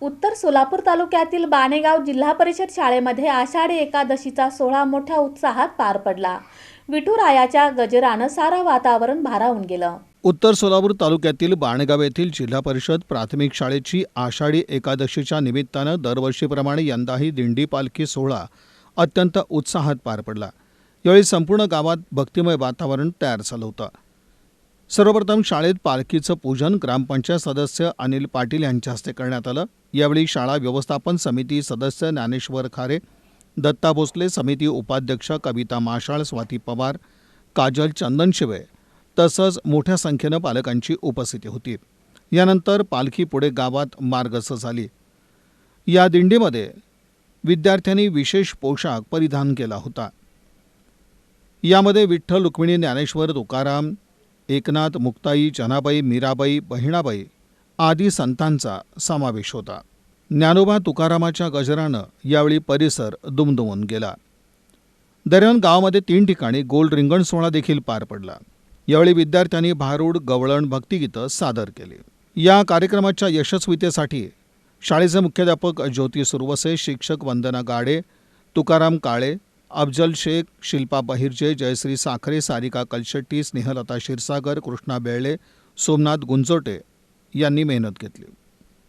उत्तर सोलापूर तालुक्यातील बाणेगाव जिल्हा परिषद शाळेमध्ये आषाढी एकादशीचा सोहळा मोठ्या उत्साहात पार पडला। विठुरायाच्या गजरानं सारं वातावरण भारावून गेलं। उत्तर सोलापूर तालुक्यातील बाणेगाव येथील जिल्हा परिषद प्राथमिक शाळेची आषाढी एकादशीच्या निमित्तानं दरवर्षीप्रमाणे यंदाही दिंडी पालखी सोहळा अत्यंत उत्साहात पार पडला। यावेळी संपूर्ण गावात भक्तिमय वातावरण तयार झालं होतं। सर्वप्रथम शाळेत पालखीचं पूजन ग्रामपंचायत सदस्य अनिल पाटील यांच्या हस्ते करण्यात आलं। यावेळी शाळा व्यवस्थापन समिती सदस्य ज्ञानेश्वर खारे, दत्ता भोसले, समिती उपाध्यक्ष कविता माशाळ, स्वाती पवार, काजल चंदनशिवे तसंच मोठ्या संख्येनं पालकांची उपस्थिती होती। यानंतर पालखी पुढे गावात मार्गस्थ झाली। या दिंडीमध्ये विद्यार्थ्यांनी विशेष पोशाख परिधान केला होता। यामध्ये विठ्ठल, रुक्मिणी, ज्ञानेश्वर, तुकाराम, एकनाथ, मुक्ताई, जनाबाई, मीराबाई, बहिणाबाई आदी संतांचा समावेश होता। ज्ञानोबा तुकारामाच्या गजरानं यावेळी परिसर दुमदुमून गेला। दरम्यान गावामध्ये 3 ठिकाणी गोल रिंगण सोहळा देखील पार पडला। यावेळी विद्यार्थ्यांनी भारूड, गवळण, भक्तिगीतं सादर केली। या कार्यक्रमाच्या यशस्वीतेसाठी शाळेचे मुख्याध्यापक ज्योती सुरवसे, शिक्षक वंदना गाडे, तुकाराम काळे, अफजल शेख, शिल्पा बहिर्जे, जयश्री साखरे, सारिका कलशेट्टी, स्नेहलता क्षीरसागर, कृष्णा बेळले, सोमनाथ गुंजोटे यांनी मेहनत घेतली।